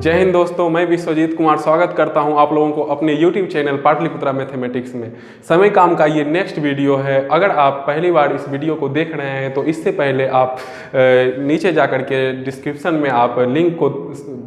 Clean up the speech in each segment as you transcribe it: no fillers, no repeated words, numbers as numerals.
जय हिंद दोस्तों, मैं विश्वजीत कुमार स्वागत करता हूं आप लोगों को अपने YouTube चैनल पाटलिपुत्रा मैथमेटिक्स में। समय काम का ये नेक्स्ट वीडियो है। अगर आप पहली बार इस वीडियो को देख रहे हैं तो इससे पहले आप नीचे जाकर के डिस्क्रिप्शन में आप लिंक को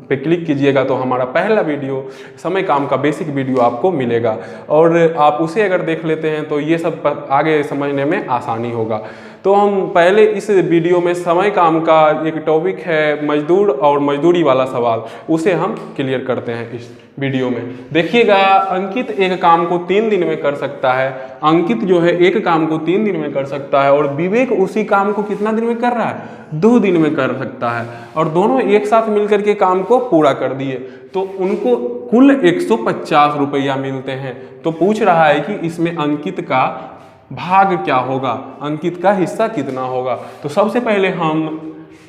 पे क्लिक कीजिएगा तो हमारा पहला वीडियो समय काम का बेसिक वीडियो आपको मिलेगा और आप उसे अगर देख लेते हैं तो ये सब आगे समझने में आसानी होगा। तो हम पहले इस वीडियो में समय काम का एक टॉपिक है मजदूर और मजदूरी वाला सवाल, उसे हम क्लियर करते हैं इस वीडियो में। देखिएगा, अंकित एक काम को 3 दिन में कर सकता है। अंकित जो है एक काम को 3 दिन में कर सकता है और विवेक उसी काम को कितना दिन में कर रहा है? 2 दिन में कर सकता है और दोनों एक साथ मिलकर के काम को पूरा कर दिए तो उनको कुल 150 रुपया मिलते हैं। तो पूछ रहा है कि इसमें अंकित का भाग क्या होगा, अंकित का हिस्सा कितना होगा। तो सबसे पहले हम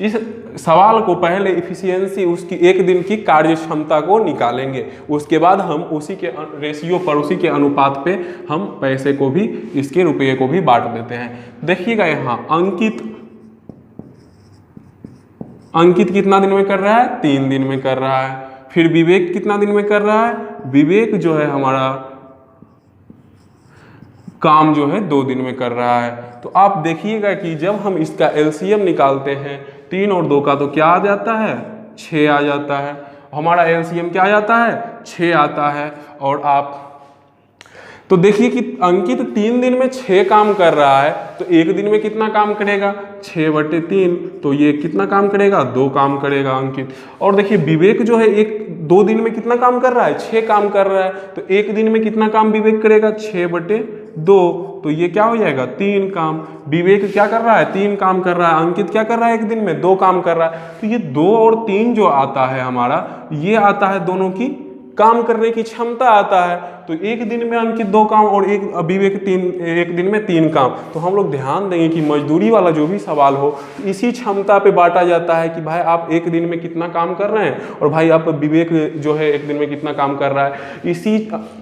इस सवाल को पहले इफिशियंसी उसकी एक दिन की कार्य क्षमता को निकालेंगे, उसके बाद हम उसी के रेशियो पर, उसी के अनुपात पे हम पैसे को भी, इसके रुपये को भी बांट देते हैं। देखिएगा यहाँ अंकित कितना दिन में कर रहा है? 3 दिन में कर रहा है। फिर विवेक कितना दिन में कर रहा है? विवेक जो है हमारा काम जो है 2 दिन में कर रहा है। तो आप देखिएगा कि जब हम इसका एलसीएम निकालते हैं 3 और 2 का तो क्या आ जाता है? 6 आ जाता है। हमारा एलसीएम क्या आ जाता है? 6 आता है। और आप तो देखिए कि अंकित 3 दिन में 6 काम कर रहा है तो एक दिन में कितना काम करेगा? 6/3। तो ये कितना काम करेगा? 2 काम करेगा अंकित। और देखिए विवेक जो है 2 दिन में कितना काम कर रहा है? 6 काम कर रहा है तो एक दिन में कितना काम विवेक करेगा? 6/2। तो ये क्या हो जाएगा? 3 काम। विवेक क्या कर रहा है? 3 काम कर रहा है। अंकित क्या कर रहा है? एक दिन में 2 काम कर रहा है। तो ये 2 और 3 जो आता है हमारा, ये आता है दोनों की काम करने की क्षमता आता है। तो एक दिन में अंकित 2 काम और विवेक एक दिन में 3 काम। तो हम लोग ध्यान देंगे कि मजदूरी वाला जो भी सवाल हो इसी क्षमता पे बांटा जाता है कि भाई आप एक दिन में कितना काम कर रहे हैं और भाई आप विवेक जो है एक दिन में कितना काम कर रहा है। इसी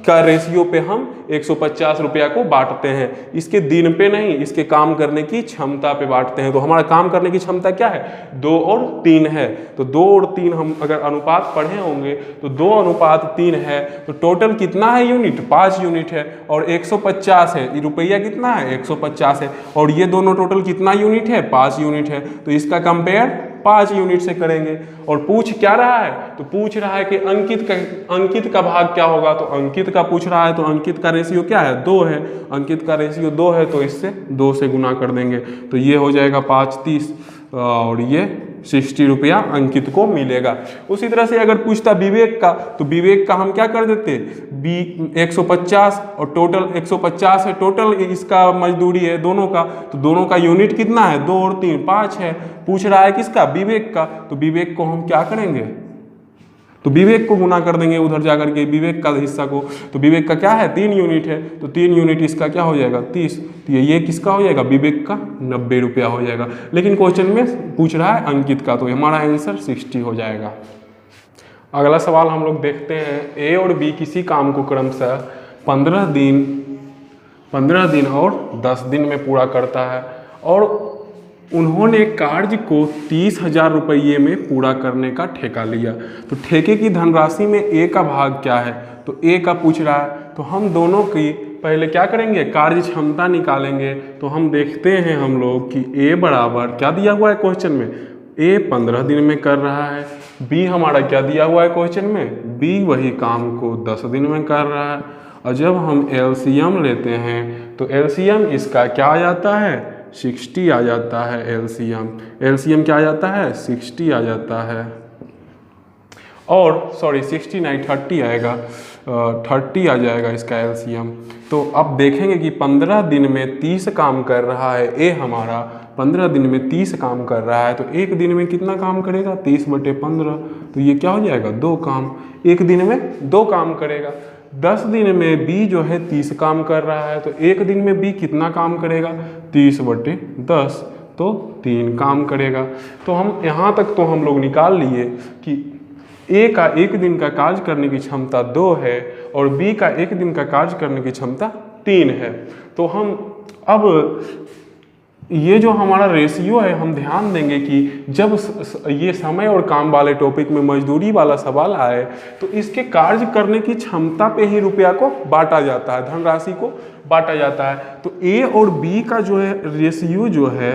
का रेशियो पे हम 150 रुपया को बांटते हैं। इसके दिन पे नहीं, इसके काम करने की क्षमता पे बांटते हैं। तो हमारा काम करने की क्षमता क्या है? 2 और 3 है। तो 2 और 3 हम अगर अनुपात पढ़े होंगे तो 2:3 है। तो टोटल कितना है यूनिट? 5 यूनिट है और 150 है। रुपया कितना है? 150 है। और ये दोनों टोटल कितना यूनिट है? 5 यूनिट है। तो इसका कंपेयर 5 यूनिट से करेंगे। और पूछ क्या रहा है? तो पूछ रहा है कि अंकित का भाग क्या होगा। तो अंकित का पूछ रहा है तो अंकित का रेशियो क्या है? 2 है। अंकित का रेशियो 2 है तो इससे 2 से गुना कर देंगे तो ये हो जाएगा 5 30 और ये 60 रुपया अंकित को मिलेगा। उसी तरह से अगर पूछता विवेक का तो विवेक का हम क्या कर देते? 150 और टोटल 150 है। टोटल इसका मजदूरी है दोनों का, तो दोनों का यूनिट कितना है? 2 और 3 5 है। पूछ रहा है किसका? विवेक का। तो विवेक को हम क्या करेंगे? तो विवेक को गुना कर देंगे उधर जाकर के विवेक का हिस्सा को। तो विवेक का क्या है? 3 यूनिट है। तो 3 यूनिट इसका क्या हो जाएगा? 30। तो ये किसका हो जाएगा? विवेक का 90 रुपया हो जाएगा। लेकिन क्वेश्चन में पूछ रहा है अंकित का, तो हमारा आंसर 60 हो जाएगा। अगला सवाल हम लोग देखते हैं। ए और बी किसी काम को क्रमशः 15 दिन और 10 दिन में पूरा करता है और उन्होंने कार्य को 30,000 रुपये में पूरा करने का ठेका लिया। तो ठेके की धनराशि में ए का भाग क्या है? तो ए का पूछ रहा है। तो हम दोनों की पहले क्या करेंगे? कार्य क्षमता निकालेंगे। तो हम देखते हैं हम लोग कि ए बराबर क्या दिया हुआ है क्वेश्चन में? ए 15 दिन में कर रहा है। बी हमारा क्या दिया हुआ है क्वेश्चन में? बी वही काम को 10 दिन में कर रहा है। और जब हम एलसीएम लेते हैं तो एलसीएम इसका क्या आ जाता है? 60 आ जाता है। एलसीएम क्या आ जाता है? 60 आ जाता है। और सॉरी 60 नहीं 30 आएगा, 30 आ जाएगा इसका एलसीएम। तो अब देखेंगे कि 15 दिन में 30 काम कर रहा है। ए हमारा 15 दिन में 30 काम कर रहा है तो एक दिन में कितना काम करेगा? 30/15। तो ये क्या हो जाएगा? 2 काम। एक दिन में 2 काम करेगा। 10 दिन में बी जो है 30 काम कर रहा है तो एक दिन में बी कितना काम करेगा? 30/10। तो 3 काम करेगा। तो हम यहाँ तक तो हम लोग निकाल लिए कि ए का एक दिन का कार्य करने की क्षमता 2 है और बी का एक दिन का कार्य करने की क्षमता 3 है। तो हम अब ये जो हमारा रेशियो है, हम ध्यान देंगे कि जब ये समय और काम वाले टॉपिक में मजदूरी वाला सवाल आए तो इसके कार्य करने की क्षमता पे ही रुपया को बांटा जाता है, धनराशि को बांटा जाता है। तो ए और बी का जो है रेशियो जो है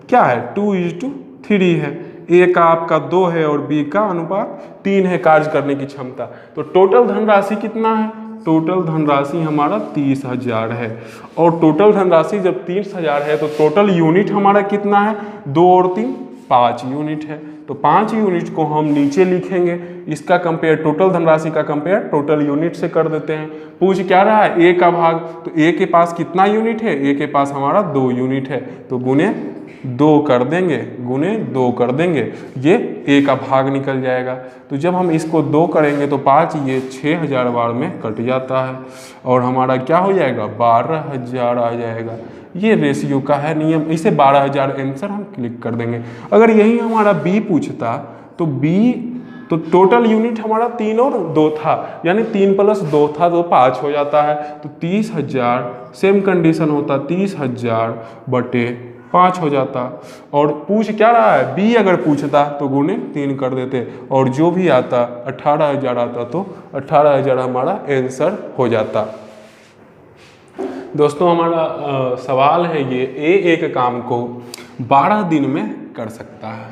क्या है, 2:3 है। ए का आपका 2 है और बी का अनुपात 3 है कार्य करने की क्षमता। तो टोटल धनराशि कितना है, टोटल धनराशि हमारा 30,000 है। और टोटल धनराशि जब 30,000 है तो टोटल यूनिट हमारा कितना है, 2 और 3 5 यूनिट है। तो 5 यूनिट को हम नीचे लिखेंगे, इसका कंपेयर टोटल धनराशि का कंपेयर टोटल यूनिट से कर देते हैं। पूछ क्या रहा है, ए का भाग, तो ए के पास कितना यूनिट है, ए के पास हमारा 2 यूनिट है, तो गुने 2 कर देंगे, गुने 2 कर देंगे, ये ए का भाग निकल जाएगा। तो जब हम इसको 2 करेंगे तो 5 ये 6,000 बार में कट जाता है और हमारा क्या हो जाएगा, 12,000 आ जाएगा। ये रेशियो का है नियम, इसे 12,000 आंसर हम क्लिक कर देंगे। अगर यही हमारा बी पूछता तो बी तो टोटल यूनिट हमारा 3 और 2 था, यानी 3 + 2 था तो 5 हो जाता है। तो 30,000 सेम कंडीशन होता, 30,000 बटे 5 हो जाता। और पूछ क्या रहा है, बी अगर पूछता तो गुने 3 कर देते और जो भी आता 18,000 आता तो 18,000 हमारा आंसर हो जाता। दोस्तों हमारा सवाल है ये, ए एक काम को 12 दिन में कर सकता है,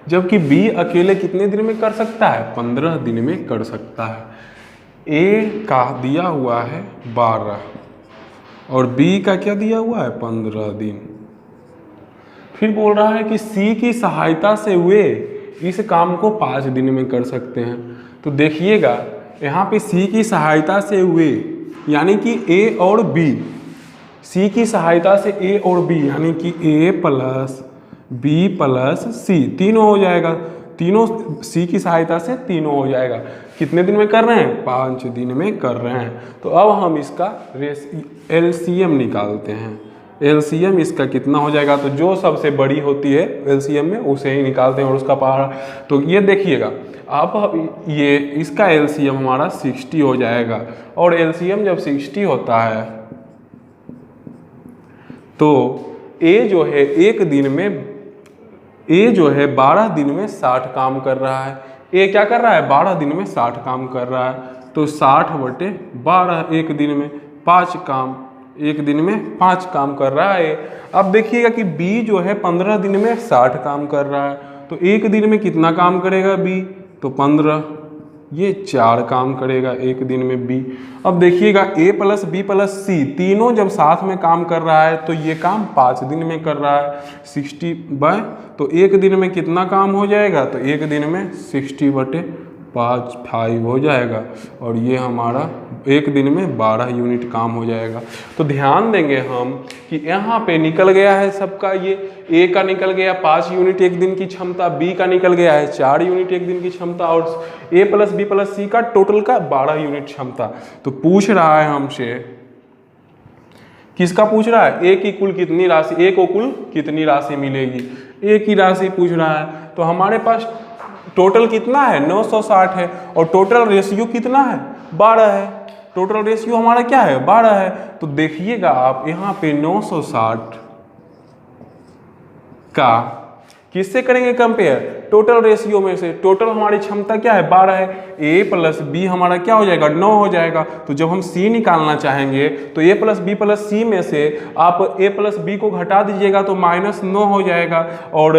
जबकि बी अकेले कितने दिन में कर सकता है, 15 दिन में कर सकता है। ए का दिया हुआ है 12 और बी का क्या दिया हुआ है, 15 दिन। फिर बोल रहा है कि सी की सहायता से वे इस काम को 5 दिन में कर सकते हैं। तो देखिएगा यहाँ पे सी की सहायता से वे यानी कि ए और बी, सी की सहायता से ए और बी यानी कि ए प्लस बी प्लस सी तीनों हो जाएगा, तीनों सी की सहायता से तीनों हो जाएगा। कितने दिन में कर रहे हैं, 5 दिन में कर रहे हैं। तो अब हम इसका एलसीएम निकालते हैं। एलसीएम इसका कितना हो जाएगा, तो जो सबसे बड़ी होती है एलसीएम में उसे ही निकालते हैं और उसका पारा। तो ये देखिएगा अब ये इसका एलसीएम हमारा 60 हो जाएगा और एलसीएम जब 60 होता है तो ए जो है एक दिन में, ए जो है 12 दिन में 60 काम कर रहा है। ए क्या कर रहा है, 12 दिन में 60 काम कर रहा है। तो 60/12 एक दिन में 5 काम, एक दिन में 5 काम कर रहा है। अब देखिएगा कि बी जो है 15 दिन में 60 काम कर रहा है। तो एक दिन में कितना काम करेगा बी, तो 15, ये 4 काम करेगा एक दिन में बी। अब देखिएगा ए प्लस बी प्लस सी तीनों जब साथ में काम कर रहा है तो ये काम 5 दिन में कर रहा है। 60/, तो एक दिन में कितना काम हो जाएगा, तो एक दिन में 60/5 हो जाएगा और ये हमारा एक दिन में 12 यूनिट काम हो जाएगा। तो ध्यान देंगे हम कि यहाँ पे निकल गया है सबका, ये ए का निकल गया 5 यूनिट एक दिन की क्षमता, बी का निकल गया है 4 यूनिट एक दिन की क्षमता और ए प्लस बी प्लस सी का टोटल का 12 यूनिट क्षमता। तो पूछ रहा है हमसे, किसका पूछ रहा है, ए की कुल कितनी राशि, ए को कुल कितनी राशि मिलेगी, ए की राशि पूछ रहा है। तो हमारे पास टोटल कितना है, 960 है और टोटल रेशियो कितना है, 12 है। टोटल रेशियो हमारा क्या है, 12 है। तो देखिएगा आप यहाँ पे 960 का किससे करेंगे कंपेयर, टोटल रेशियो में से। टोटल हमारी क्षमता क्या है, 12 है। ए प्लस बी हमारा क्या हो जाएगा, 9 हो जाएगा। तो जब हम सी निकालना चाहेंगे तो ए प्लस बी प्लस सी में से आप ए प्लस बी को घटा दीजिएगा तो -9 हो जाएगा और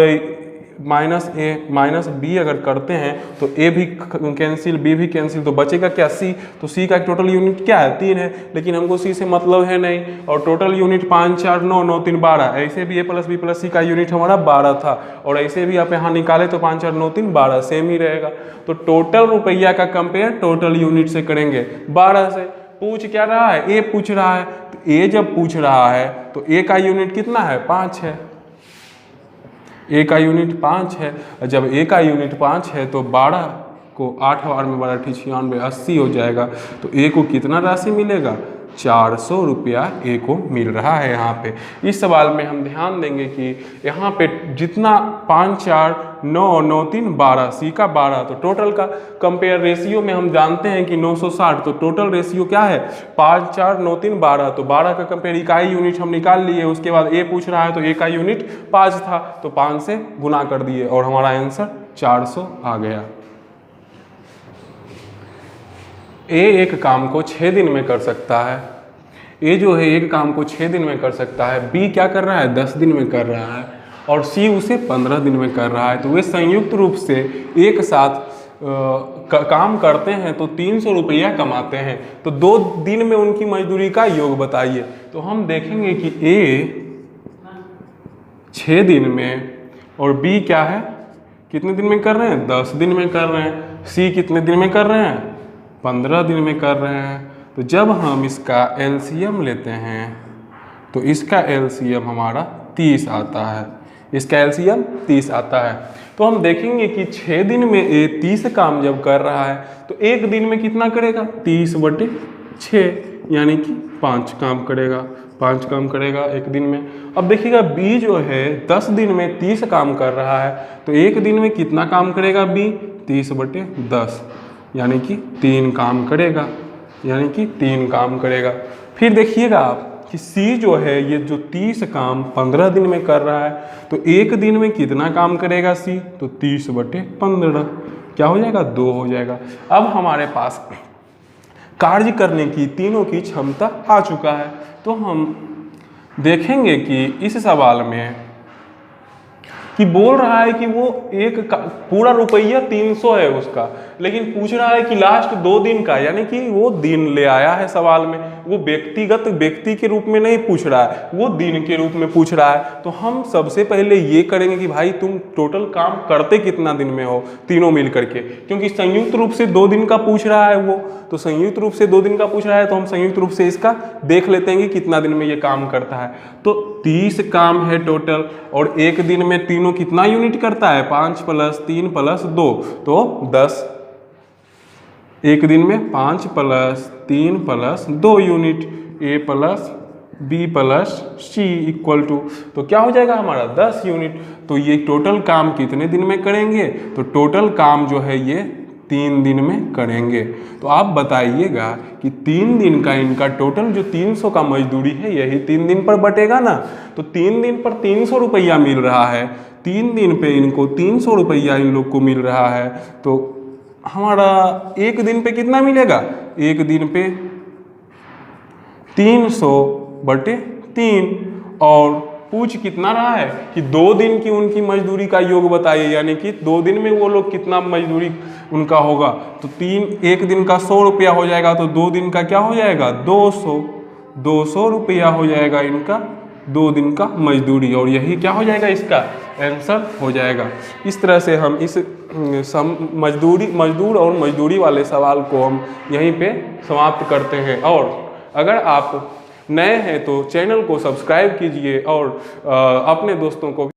माइनस ए माइनस बी अगर करते हैं तो ए भी कैंसिल, बी भी कैंसिल, तो बचेगा क्या, सी। तो सी का टोटल यूनिट क्या है, 3 है, लेकिन हमको सी से मतलब है नहीं। और टोटल यूनिट 5 4 9 9 3 12, ऐसे भी ए प्लस बी प्लस सी का यूनिट हमारा 12 था और ऐसे भी आप यहाँ निकाले तो 5 4 9 3 12 सेम ही रहेगा। तो टोटल रुपया का कंपेयर टोटल यूनिट से करेंगे 12 से। पूछ क्या रहा है, ए पूछ रहा है। तो ए जब पूछ रहा है तो ए का यूनिट कितना है, 5 है। ए का यूनिट 5 है। जब ए का यूनिट 5 है तो 12 को 8 बार में 12 96 80 हो जाएगा। तो ए को कितना राशि मिलेगा, 400 रुपया ए को मिल रहा है। यहाँ पे इस सवाल में हम ध्यान देंगे कि यहाँ पे जितना 5 4 9 और 9 3 12, सी का 12। तो टोटल का कंपेयर रेशियो में हम जानते हैं कि 960, तो टोटल रेशियो क्या है 5 4 9 3 12। तो 12 का कंपेयर इकाई यूनिट हम निकाल लिए। उसके बाद ए पूछ रहा है तो ए का यूनिट 5 था, तो 5 से गुना कर दिए और हमारा आंसर 400 आ गया। ए एक काम को 6 दिन में कर सकता है, ए जो है एक काम को 6 दिन में कर सकता है, बी क्या कर रहा है 10 दिन में कर रहा है और सी उसे 15 दिन में कर रहा है। तो वे संयुक्त रूप से एक साथ काम करते हैं तो 300 रुपया कमाते हैं। तो 2 दिन में उनकी मजदूरी का योग बताइए। तो हम देखेंगे कि ए 6 दिन में और बी क्या है कितने दिन में कर रहे हैं 10 दिन में कर रहे हैं, सी कितने दिन में कर रहे हैं 15 दिन में कर रहे हैं। तो जब हम इसका एलसीएम लेते हैं तो इसका एलसीएम हमारा 30 आता है, इसका एलसीएम 30 आता है। तो हम देखेंगे कि 6 दिन में ए 30 काम जब कर रहा है तो एक दिन में कितना करेगा 30/6, यानी कि 5 काम करेगा, 5 काम करेगा एक दिन में। अब देखिएगा बी जो है 10 दिन में 30 काम कर रहा है तो एक दिन में कितना काम करेगा बी 30/10, यानी कि 3 काम करेगा, यानी कि 3 काम करेगा। फिर देखिएगा आप कि सी जो है ये जो 30 काम 15 दिन में कर रहा है तो एक दिन में कितना काम करेगा सी, तो 30/15 क्या हो जाएगा 2 हो जाएगा। अब हमारे पास कार्य करने की तीनों की क्षमता आ चुका है। तो हम देखेंगे कि इस सवाल में कि बोल रहा है कि वो पूरा रुपया 300 है उसका, लेकिन पूछ रहा है कि लास्ट 2 दिन का, यानी कि वो दिन ले आया है सवाल में, वो व्यक्तिगत व्यक्ति के रूप में नहीं पूछ रहा है, वो दिन के रूप में पूछ रहा है। तो हम सबसे पहले ये करेंगे कि भाई तुम टोटल काम करते कितना दिन में हो तीनों मिल करके, क्योंकि संयुक्त रूप से 2 दिन का पूछ रहा है वो, तो संयुक्त रूप से 2 दिन का पूछ रहा है तो हम संयुक्त रूप से इसका देख लेते हैं कि कितना दिन में ये काम करता है। तो 30 काम है टोटल और एक दिन में तीनों कितना यूनिट करता है 5 + 3 + 2 तो 10। एक दिन में 5 + 3 + 2 unit, A plus B plus C equal to, तो क्या हो जाएगा हमारा 10 यूनिट। तो ये टोटल काम कितने दिन में करेंगे, तो टोटल काम जो है ये 3 दिन में करेंगे। तो आप बताइएगा कि 3 दिन का इनका टोटल जो 300 का मजदूरी है यही 3 दिन पर बटेगा ना। तो 3 दिन पर 300 रुपया मिल रहा है, 3 दिन पे इनको 300 रुपया इन लोग को मिल रहा है। तो हमारा एक दिन पे कितना मिलेगा, एक दिन पे 300/3 और पूछ कितना रहा है कि 2 दिन की उनकी मजदूरी का योग बताइए, यानी कि 2 दिन में वो लोग कितना मजदूरी उनका होगा। तो एक दिन का 100 रुपया हो जाएगा, तो 2 दिन का क्या हो जाएगा 200 रुपया हो जाएगा इनका 2 दिन का मजदूरी, और यही क्या हो जाएगा इसका आंसर हो जाएगा। इस तरह से हम इस मजदूर और मजदूरी वाले सवाल को हम यहीं पे समाप्त करते हैं। और अगर आप नए हैं तो चैनल को सब्सक्राइब कीजिए और अपने दोस्तों को